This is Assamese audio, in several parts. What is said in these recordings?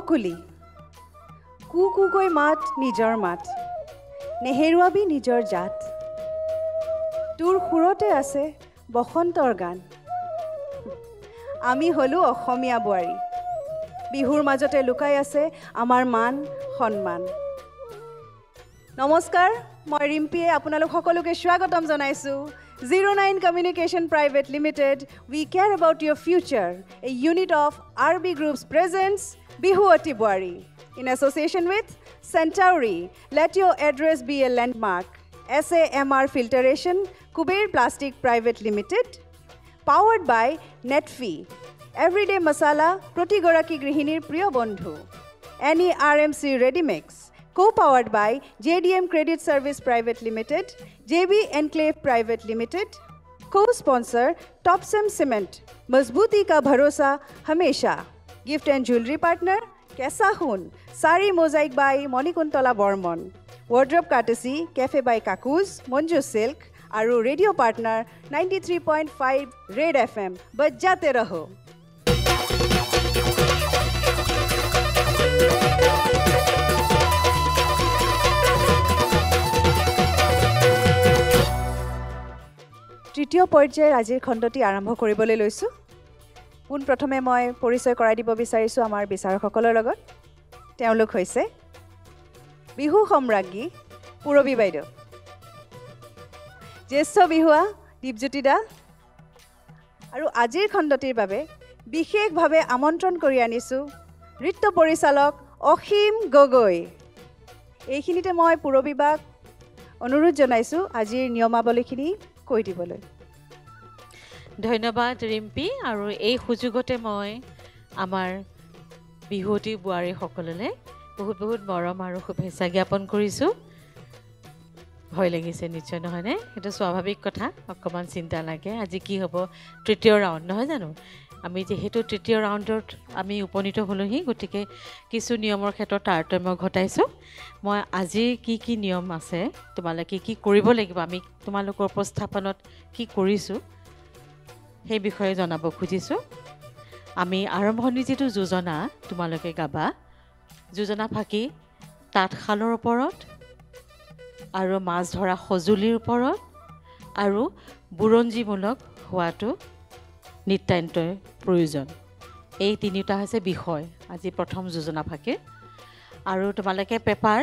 কুলি কুকৈ মাত নিজৰ মাত নেহেৰুৱাবি নিজৰ জাত তোৰ সুৰতে আছে বসন্তৰ গান আমি হলো অসমীয়া বোৱাৰী বিহুৰ মাজতে লুকাই আছে আমাৰ মান সন্মান নমস্কাৰ মই ৰিম্পিয়ে আপোনালোক সকলোকে স্বাগতম জনাইছো 09 Communication Private Limited we care about your future a unit of RB Group's presents Bihu Ati Boari in association with Centauri let your address be a landmark SAMR Filtration Kuber Plastic Private Limited powered by Netfee everyday masala proti goraki grihinir priyo bondhu any RMC Ready Mix co-powered by JDM Credit Service Private Limited, JB Enclave Private Limited, co-sponsor Topsem Cement, Mazbuti ka bharosa hamesha. Gift and jewelry partner Kesa Hun, Sari Mosaic by Monikuntola Bormon. Wardrobe courtesy Cafe by Kakuz, Monjo Silk, aru radio partner 93.5 Red FM. Bajjate raho. তৃতীয় পৰ্যায়ৰ আজিৰ খণ্ডটি আৰম্ভ কৰিবলৈ লৈছোঁ পোন প্ৰথমে মই পৰিচয় কৰাই দিব বিচাৰিছোঁ আমাৰ বিচাৰকসকলৰ লগত তেওঁলোক হৈছে বিহু সম্ৰাজ্ঞী পুৰবী বাইদেউ জ্যেষ্ঠ বিহুৱা দীপজ্যোতি দা আৰু আজিৰ খণ্ডটিৰ বাবে বিশেষভাৱে আমন্ত্ৰণ কৰি আনিছোঁ নৃত্য পৰিচালক অসীম গগৈ এইখিনিতে মই পুৰবী বাক অনুৰোধ জনাইছোঁ আজিৰ নিয়মাৱলীখিনি কৈ দিবলৈ ধন্যবাদ ৰিম্পি আৰু এই সুযোগতে মই আমাৰ বিহুৱতী বোৱাৰী সকললৈ বহুত বহুত মৰম আৰু শুভেচ্ছা জ্ঞাপন কৰিছোঁ ভয় লাগিছে নিশ্চয় নহয়নে সেইটো স্বাভাৱিক কথা অকণমান চিন্তা লাগে আজি কি হ'ব তৃতীয় ৰাউণ্ড নহয় জানো আমি যিহেতু তৃতীয় ৰাউণ্ডত আমি উপনীত হ'লোহি গতিকে কিছু নিয়মৰ ক্ষেত্ৰত তাৰতম্য ঘটাইছোঁ মই আজি কি নিয়ম আছে তোমালোকে কি কৰিব লাগিব আমি তোমালোকৰ উপস্থাপনত কি কৰিছোঁ সেই বিষয়ে জনাব খুজিছোঁ আমি আৰম্ভণি যিটো যোজনা তোমালোকে গাবা যোজনা ফাকি তাঁতশালৰ ওপৰত আৰু মাছ ধৰা সঁজুলিৰ ওপৰত আৰু বুৰঞ্জীমূলক হোৱাটো নিতান্তই প্ৰয়োজন এই তিনিটা হৈছে বিষয় আজি প্ৰথম যোজনা ফাকে আৰু তোমালোকে পেপাৰ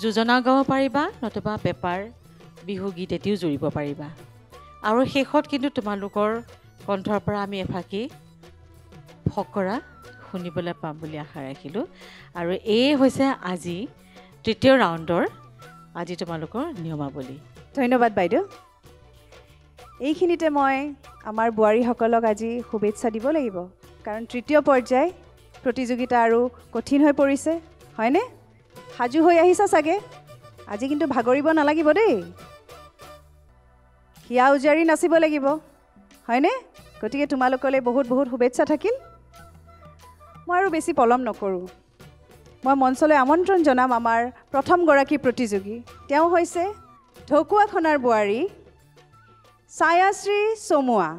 যোজনা গাব পাৰিবা নতুবা পেপাৰ বিহু গীত এটিও জুৰিব পাৰিবা আৰু শেষত কিন্তু তোমালোকৰ কণ্ঠৰ পৰা আমি এফাকি ফকৰা শুনিবলৈ পাম বুলি আশা ৰাখিলোঁ আৰু এই হৈছে আজি তৃতীয় ৰাউণ্ডৰ আজি তোমালোকৰ নিয়মাৱলী ধন্যবাদ বাইদেউ এইখিনিতে মই আমাৰ বোৱাৰীসকলক আজি শুভেচ্ছা দিব লাগিব কাৰণ তৃতীয় পৰ্যায় প্ৰতিযোগিতা আৰু কঠিন হৈ পৰিছে হয়নে সাজু হৈ আহিছা চাগে আজি কিন্তু ভাগৰিব নালাগিব দেই হিয়া উজাৰি নাচিব লাগিব হয়নে গতিকে তোমালোকলৈ বহুত বহুত শুভেচ্ছা থাকিল মই আৰু বেছি পলম নকৰোঁ মই মঞ্চলৈ আমন্ত্ৰণ জনাম আমাৰ প্ৰথমগৰাকী প্ৰতিযোগী তেওঁ হৈছে ঢকুৱাখনাৰ বোৱাৰী ছায়াশ্ৰী চমুৱা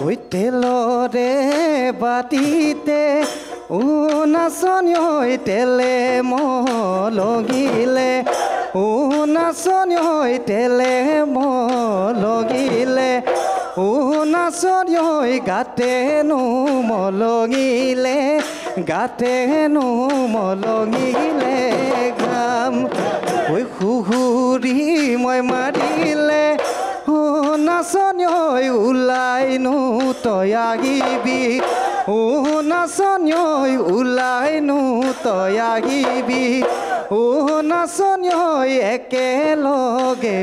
ওই তেলরে বাটিতে ও নাচনি হৈ তেলে মলগিলে ও নাচনি হৈ তেলে মলগিলে ও নাচনি হৈ গাতেনো মলগিলে গাতেনো মলগিলে ঘাম ওই সুহুৰি মই মাৰিলে ও নাচনি হৈ ওলাইনো তই আহিবি ও নাচনি হৈ ওলাইনো তই আহিবি ও নাচনি হৈ একেলগে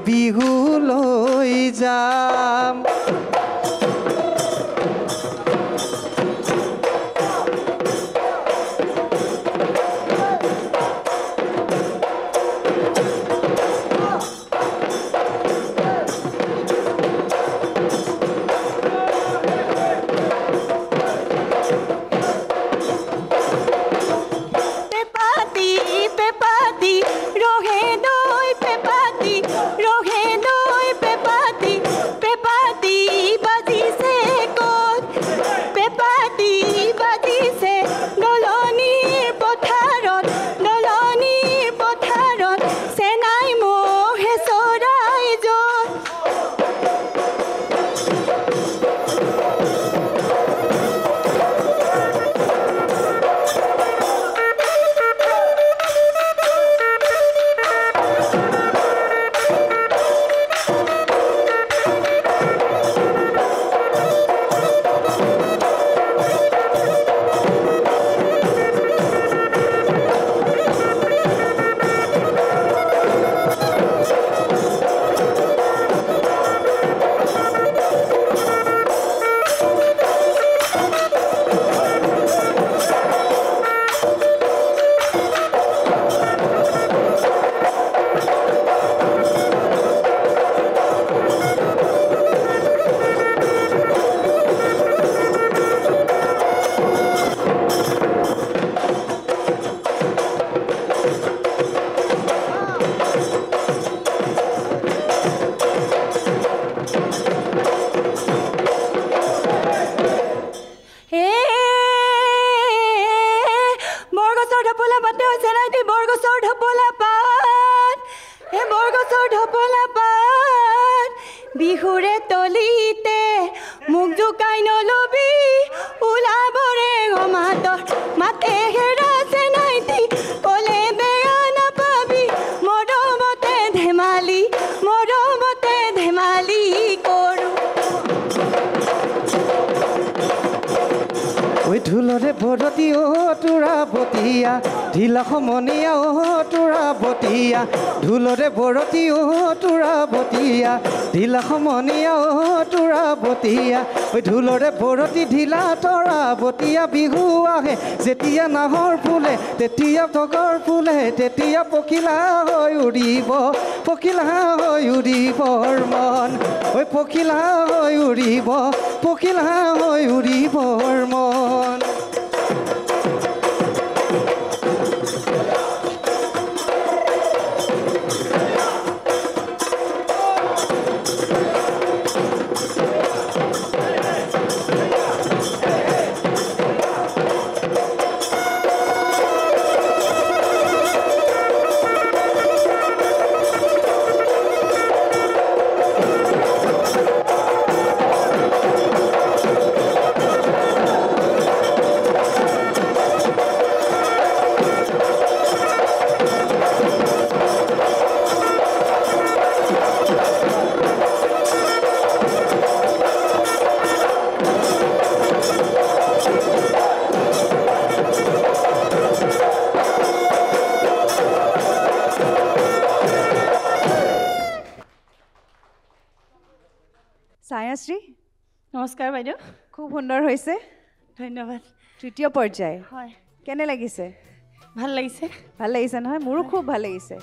বিহুলৈ যাম বিহুৰে তলিতে মুখ জোকাই নলবি ওলাবৰে মাতৰ মাতে হেৰাছে নাইতি ক'লে বেয়া নাপাবি মৰমতে ধেমালি কৰোঁ ওই ঢোলৰে বৰতি অ তোৰা বতীয়া ঢিলা সমনীয়া অ তোৰা বতীয়া ঢোলৰে বৰতি অ তোৰা বতীয়া ঢিলা সমনীয়া অ তোৰা বতীয়া ওই ঢোলৰে বৰতি ঢিলা তৰা বতীয়া বিহু আহে যেতিয়া নাহৰ ফুলে তেতিয়া তগৰ ফুলে তেতিয়া পখিলা হৈ উৰিবৰ মন ওই পখিলা হৈ উৰিবৰ মন ছায়াশ্ৰী নমস্কাৰ বাইদেউ খুব সুন্দৰ হৈছে ধন্যবাদ তৃতীয় পৰ্যায় হয় কেনে লাগিছে ভাল লাগিছে নহয় মোৰো খুব ভাল লাগিছে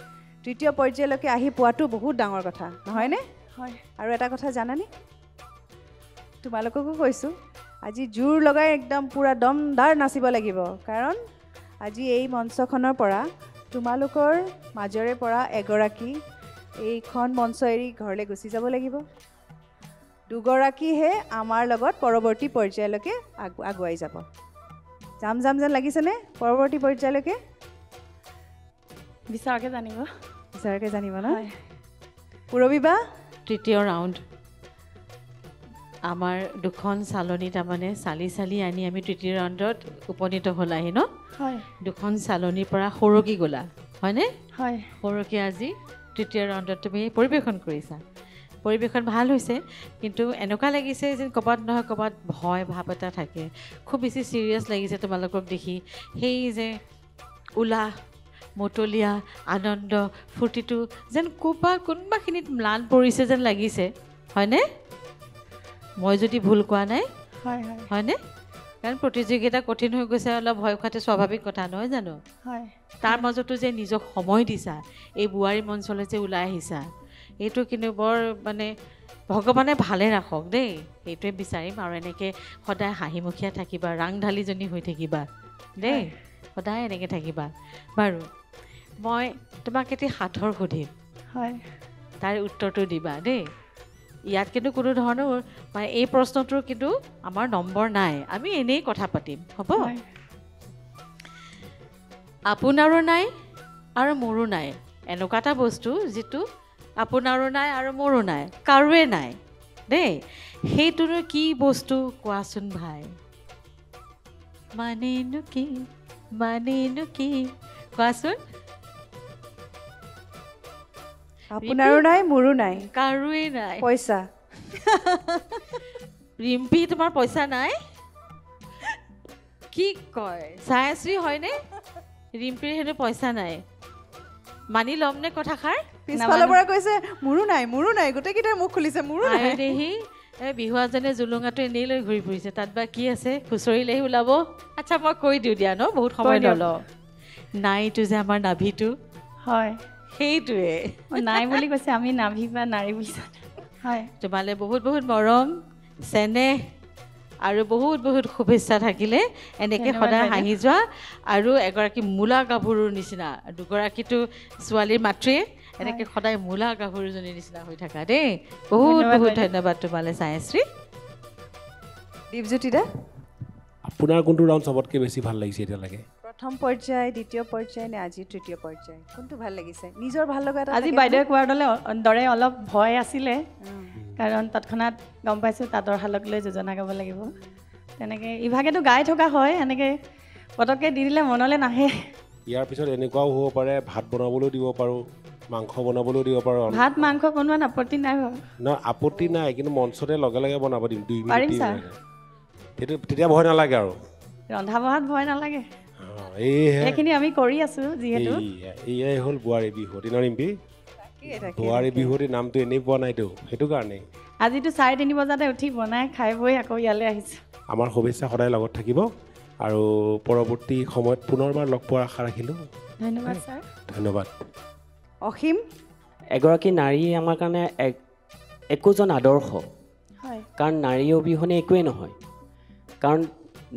তৃতীয় পৰ্যায়লৈকে আহি পোৱাটো বহুত ডাঙৰ কথা নহয়নে হয় আৰু এটা কথা জানানে তোমালোককো কৈছোঁ আজি জোৰ লগাই একদম পুৰা দমদাৰ নাচিব লাগিব কাৰণ আজি এই মঞ্চখনৰ পৰা তোমালোকৰ মাজৰে পৰা এগৰাকী এইখন মঞ্চ এৰি ঘৰলৈ গুচি যাব লাগিব দুগৰাকীহে আমাৰ লগত পৰৱৰ্তী পৰ্যায়লৈকে আগুৱাই যাব যাম যেন লাগিছেনে পৰৱৰ্তী পৰ্যায়লৈকে বিচাৰকে জানিব বিচাৰকে জানিব ন পুৰবী বা তৃতীয় ৰাউণ্ড আমাৰ দুখন চালনী তাৰমানে চালি আনি আমি তৃতীয় ৰাউণ্ডত উপনীত হ'লাহি ন হয় দুখন চালনীৰ পৰা সৰকি গ'লা হয়নে হয় সৰকি আজি তৃতীয় ৰাউণ্ডত তুমি পৰিৱেশন কৰিছা পৰিৱেশন ভাল হৈছে কিন্তু এনেকুৱা লাগিছে যেন ক'ৰবাত নহয় ক'ৰবাত ভয় ভাৱ এটা থাকে খুব বেছি ছিৰিয়াছ লাগিছে তোমালোকক দেখি সেই যে উলাহ মতলীয়া আনন্দ ফূৰ্তিটো যেন কোনোবাখিনিত ম্লান পৰিছে যেন লাগিছে হয়নে মই যদি ভুল কোৱা নাই হয় হয় হয়নে কাৰণ প্ৰতিযোগিতা কঠিন হৈ গৈছে অলপ ভয় খোৱাটো স্বাভাৱিক কথা নহয় জানো হয় তাৰ মাজতো যে নিজক সময় দিছা এই বোৱাৰী মঞ্চলৈ যে ওলাই আহিছা এইটো কিন্তু বৰ মানে ভগৱানে ভালে ৰাখক দেই সেইটোৱে বিচাৰিম আৰু এনেকৈ সদায় হাঁহিমুখীয়া থাকিবা ৰাংঢালীজনী হৈ থাকিবা দেই সদায় এনেকৈ থাকিবা বাৰু মই তোমাক এটি সাঁথৰ সুধিম হয় তাৰ উত্তৰটো দিবা দেই ইয়াত কিন্তু কোনো ধৰণৰ মানে এই প্ৰশ্নটোৰ কিন্তু আমাৰ নম্বৰ নাই আমি এনেই কথা পাতিম হ'ব আপোনাৰো নাই আৰু মোৰো নাই এনেকুৱা এটা বস্তু যিটো আপোনাৰো নাই আৰু মোৰো নাই কাৰোৱে নাই দেই সেইটোনো কি বস্তু কোৱাচোন ভাই মানেনো কি কোৱাচোন আপোনাৰো নাই মোৰো নাই কাৰোৱে নাই পইচা ৰিম্পী তোমাৰ পইচা নাই কি কয় ছায়াশ্ৰী হয়নে ৰিম্পীৰ হেনো পইচা নাই মানি ল'ম নে কথাষাৰ পিছফালৰ পৰা কৈছে মোৰো নাই গোটেইকেইটাই মুখ খুলিছে মোৰো নাই দেহি এই বিহুৱাজনে জুলুঙাটো এনেই লৈ ঘূৰি ফুৰিছে তাত বা কি আছে খুচৰিলেহি ওলাব আচ্ছা মই কৈ দিওঁ দিয়া ন বহুত সময় নলওঁ নাইটো যে আমাৰ নাভিটো হয় সেইটোৱে নাই বুলি কৈছে আমি নাভি বা নাৰী বুলি হয় তোমালৈ বহুত মৰম চেনেহ আৰু বহুত শুভেচ্ছা থাকিলে এনেকৈ সদায় হাঁহি যোৱা আৰু এগৰাকী মূলা গাভৰুৰ নিচিনা দুগৰাকীটো ছোৱালীৰ মাতৃয়ে এনেকৈ সদায় মূলা গাভৰুজনীৰ নিচিনা হৈ থাকা দেই বহুত ধন্যবাদ তোমালৈ ছায়াশ্ৰী দীপজ্যোতি দা আপোনাৰ কোনটো ৰাউণ্ড চবতকৈ বেছি ভাল লাগিছে এতিয়ালৈকে প্ৰথম পৰ্যায় দ্বিতীয় পৰ্যায় নে আজি তৃতীয় পৰ্যায় কোনটো ভাল লাগিছে নিজৰ ভাল লগা এটা আজি বাইদেৱে কোৱাৰ দৰে অলপ ভয় আছিলে কাৰণ তৎক্ষণাত গম পাইছোঁ তাঁতৰ শালক লৈ যোজনা গাব লাগিব তেনেকৈ ইভাগেতো গাই থকা হয় এনেকৈ পটককৈ দি দিলে মনলৈ নাহে ইয়াৰ পিছত এনেকুৱাও হ'ব পাৰে ভাত বনাবলৈও দিব পাৰোঁ মাংস বনাবলৈও দিব পাৰোঁ ভাত মাংস বনোৱাত আপত্তি নাই বাৰু নহয় আপত্তি নাই কিন্তু মঞ্চতে লগে বনাব দিম 2 পাৰিম মিনিট ছাৰ সেইটো তেতিয়া ভয় নালাগে আৰু ৰন্ধা বঢ়াত ভয় নালাগে এইহে এইখিনি আমি কৰি আছোঁ যিহেতু এয়াই হ'ল বোৱাৰী বিহুৱতী ন ৰিম্পী বোৱাৰী বিহুৱতী নামটো এনেই পোৱা নাইতো সেইটো কাৰণেই আজিতো 3:30 বজাতে উঠি বনাই খাই বৈ আকৌ ইয়ালৈ আহিছোঁ আমাৰ শুভেচ্ছা সদায় লগত থাকিব আৰু পৰৱৰ্তী সময়ত পুনৰবাৰ লগ পোৱাৰ আশা ৰাখিলোঁ ধন্যবাদ ছাৰ ধন্যবাদ অসীম এগৰাকী নাৰী আমাৰ কাৰণে একোজন আদৰ্শ হয় কাৰণ নাৰী অবিহনে একোৱেই নহয় কাৰণ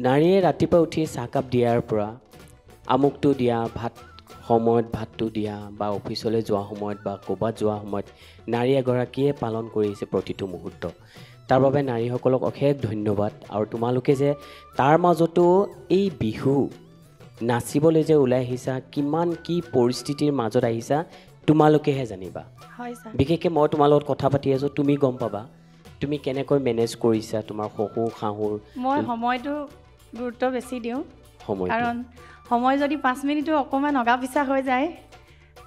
নাৰীয়ে ৰাতিপুৱা উঠি চাহকাপ দিয়াৰ পৰা আমুকটো দিয়া সময়ত ভাতটো দিয়া বা অফিচলৈ যোৱা সময়ত বা ক'ৰবাত যোৱা সময়ত নাৰী এগৰাকীয়ে পালন কৰিছে প্ৰতিটো মুহূৰ্ত তাৰ বাবে নাৰীসকলক অশেষ ধন্যবাদ আৰু তোমালোকে যে তাৰ মাজতো এই বিহু নাচিবলৈ যে ওলাই আহিছা কিমান কি পৰিস্থিতিৰ মাজত আহিছা তোমালোকেহে জানিবা হয় ছাৰ বিশেষকৈ মই তোমাৰ লগত কথা পাতি আছোঁ তুমি গম পাবা তুমি কেনেকৈ মেনেজ কৰিছা তোমাৰ শহুৰ শাহুৰ মই সময়টো গুৰুত্ব বেছি দিওঁ সময় কাৰণ সময় যদি 5 মিনিটো অকণমান অগা পিছা হৈ যায়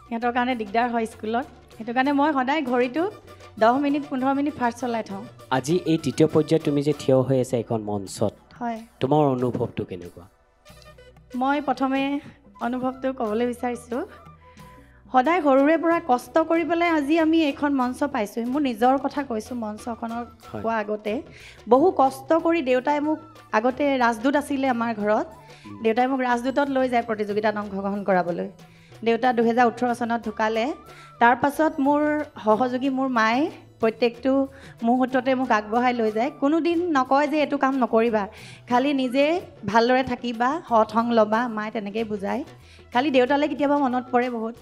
সিহঁতৰ কাৰণে দিগদাৰ হয় স্কুলত সেইটো কাৰণে মই সদায় ঘড়ীটো 10 মিনিট 15 মিনিট ফাৰ্ষ্ট চলাই থওঁ আজি এই তৃতীয় পৰ্যায়ত তুমি যে থিয় হৈ আছা এখন মঞ্চত হয় তোমাৰ অনুভৱটো কেনেকুৱা মই প্ৰথমে অনুভৱটো ক'বলৈ বিচাৰিছোঁ সদায় সৰুৰে পৰা কষ্ট কৰি পেলাই আজি আমি এইখন মঞ্চ পাইছোঁ মোৰ নিজৰ কথা কৈছোঁ মঞ্চখনৰ পোৱা আগতে বহু কষ্ট কৰি দেউতাই মোক আগতে ৰাজদূত আছিলে আমাৰ ঘৰত দেউতাই মোক ৰাজদূতত লৈ যায় প্ৰতিযোগিতাত অংশগ্ৰহণ কৰাবলৈ দেউতা 2018 চনত ঢুকালে তাৰ পাছত মোৰ সহযোগী মোৰ মায়ে প্ৰত্যেকটো মুহূৰ্ততে মোক আগবঢ়াই লৈ যায় কোনোদিন নকয় যে এইটো কাম নকৰিবা খালি নিজে ভালদৰে থাকিবা সৎ সংগ ল'বা মায়ে তেনেকৈয়ে বুজায় খালি দেউতালৈ কেতিয়াবা মনত পৰে বহুত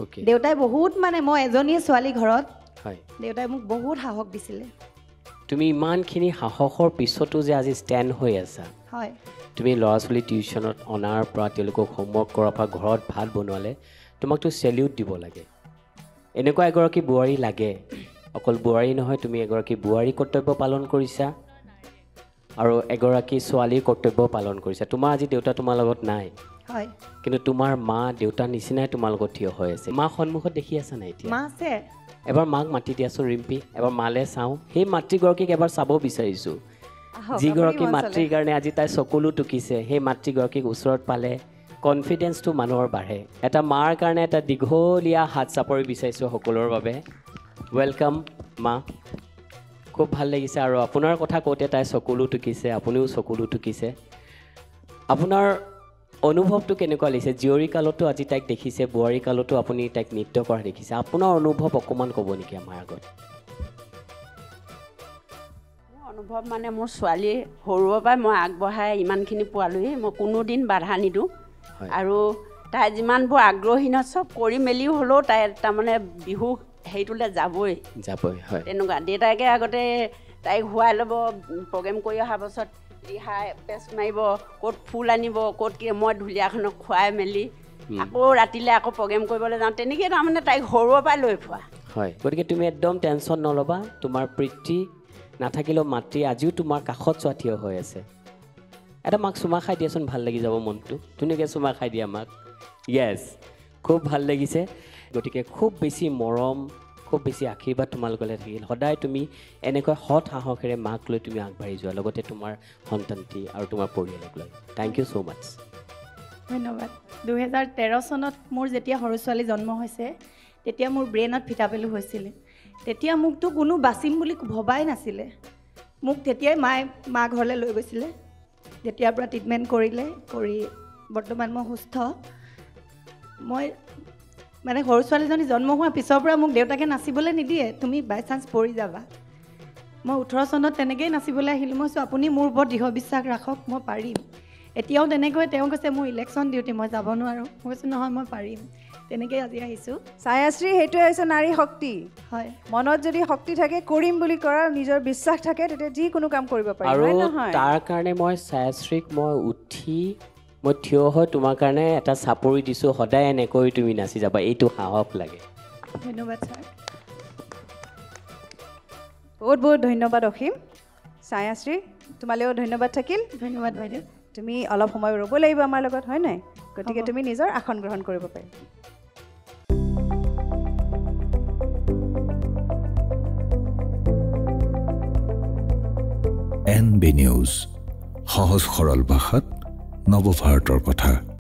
অ'কে দেউতাই বহুত মানে মই এজনীয়ে ছোৱালী ঘৰত হয় দেউতাই মোক বহুত সাহস দিছিলে তুমি ইমানখিনি সাহসৰ পিছতো যে আজি ষ্টেণ্ড হৈ আছা হয় তুমি ল'ৰা ছোৱালী টিউশ্যনত অনাৰ পৰা তেওঁলোকক হোমৱৰ্ক কৰাৰ পৰা ঘৰত ভাত বনোৱালে তোমাকতো চেলিউট দিব লাগে এনেকুৱা এগৰাকী বোৱাৰী লাগে অকল বোৱাৰী নহয় তুমি এগৰাকী বোৱাৰী কৰ্তব্য পালন কৰিছা আৰু এগৰাকী ছোৱালীৰ কৰ্তব্য পালন কৰিছা তোমাৰ আজি দেউতা তোমাৰ লগত নাই হয় কিন্তু তোমাৰ মা দেউতাৰ নিচিনাই তোমাৰ লগত থিয় হৈ আছে মা সন্মুখত দেখি আছা নাই এতিয়া মা আছে এবাৰ মাক মাতি দিয়াচোন ৰিম্পী এবাৰ মালে চাওঁ সেই মাতৃগৰাকীক এবাৰ চাব বিচাৰিছোঁ যিগৰাকী মাতৃৰ কাৰণে আজি তাই চকুলো টুকিছে সেই মাতৃগৰাকীক ওচৰত পালে কনফিডেন্সটো মানুহৰ বাঢ়ে এটা মাৰ কাৰণে এটা দীঘলীয়া হাত চাপৰি বিচাৰিছোঁ সকলোৰে বাবে ৱেলকাম মা খুব ভাল লাগিছে আৰু আপোনাৰ কথা কওঁতে তাই চকুলো টুকিছে আপুনিও চকুলো টুকিছে আপোনাৰ অনুভৱটো কেনেকুৱা লাগিছে জীয়ৰী কালতো আজি তাইক দেখিছে বোৱাৰী কালতো আপুনি তাইক নৃত্য কৰা দেখিছে আপোনাৰ অনুভৱ অকণমান ক'ব নেকি আমাৰ আগত অনুভৱ মানে মোৰ ছোৱালী সৰুৰ পৰাই মই আগবঢ়াই ইমানখিনি পোৱালোহি মই কোনোদিন বাধা নিদিওঁ আৰু তাই যিমানবোৰ আগ্ৰহী ন চব কৰি মেলিও হ'লেও তাই তাৰমানে বিহু হেৰিটোলৈ যাবই হয় তেনেকুৱা দেউতাকে আগতে তাইক শুৱাই ল'ব প্ৰগ্ৰেম কৰি অহাৰ পাছত ৰিহাই পেচ মাৰিব ক'ত ফুল আনিব ক'ত কি মই ঢুলীয়াখনক খুৱাই মেলি আকৌ ৰাতিলৈ আকৌ প্ৰগ্ৰেম কৰিবলৈ যাওঁ তেনেকৈ তাৰমানে তাইক সৰুৰ পৰাই লৈ ফুৰা হয় গতিকে তুমি একদম টেনশ্যন নল'বা তোমাৰ পিতৃ নাথাকিলেও মাতৃ আজিও তোমাৰ কাষত চোৱা থিয় হৈ আছে এটা মাক চুমা খাই দিয়াচোন ভাল লাগি যাব মনটো ধুনীয়াকৈ চুমা খাই দিয়া মাক য়েছ খুব ভাল লাগিছে গতিকে খুব বেছি মৰম খুব বেছি আশীৰ্বাদ তোমালোকলৈ থাকিল সদায় তুমি এনেকৈ সৎ সাহসেৰে মাক লৈ তুমি আগবাঢ়ি যোৱা লগতে তোমাৰ সন্তানটি আৰু তোমাৰ পৰিয়ালক লৈ থেংক ইউ ছ' মাছ ধন্যবাদ 2013 চনত মোৰ যেতিয়া সৰু ছোৱালী জন্ম হৈছে তেতিয়া মোৰ ব্ৰেইনত ফিটাপেলু হৈছিলে তেতিয়া মোকতো কোনো বাচিম বুলি ভবাই নাছিলে মোক তেতিয়াই মা ঘৰলৈ লৈ গৈছিলে যেতিয়াৰ পৰা ট্ৰিটমেণ্ট কৰিলে কৰি বৰ্তমান মই সুস্থ মই মানে সৰু ছোৱালীজনী জন্ম হোৱাৰ পিছৰ পৰা মোক দেউতাকে নাচিবলৈ নিদিয়ে তুমি বাই চান্স পৰি যাবা মই 18 চনত তেনেকৈয়ে নাচিবলৈ আহিলোঁ মই আপুনি মোৰ ওপৰত দৃঢ় বিশ্বাস ৰাখক মই পাৰিম এতিয়াও তেনেকৈ তেওঁ কৈছে মোৰ ইলেকশ্যন ডিউটি মই যাব নোৱাৰোঁ মই কৈছোঁ নহয় মই পাৰিম তেনেকৈ আজি আহিছোঁ ছায়াশ্ৰী সেইটোৱে হৈছে নাৰী শক্তি হয় মনত যদি শক্তি থাকে কৰিম বুলি কৰা নিজৰ বিশ্বাস থাকে তেতিয়া যিকোনো কাম কৰিব পাৰি আৰু হয় নহয় তাৰ কাৰণে মই ছায়াশ্ৰীক মই উঠি মই থিয় হৈ তোমাৰ কাৰণে এটা চাপৰি দিছোঁ সদায় এনেকৈ তুমি নাচি যাবা এইটো সাহস লাগে ধন্যবাদ ছাৰ বহুত বহুত ধন্যবাদ অসীম ছায়াশ্ৰী তোমালৈও ধন্যবাদ থাকিল ধন্যবাদ বাইদেউ তুমি অলপ সময় ৰ'ব লাগিব আমাৰ লগত হয় নাই গতিকে তুমি নিজৰ আসন গ্ৰহণ কৰিব পাৰিবা NB নিউজ সহজ সৰল ভাষাত নৱভাৰতৰ কথা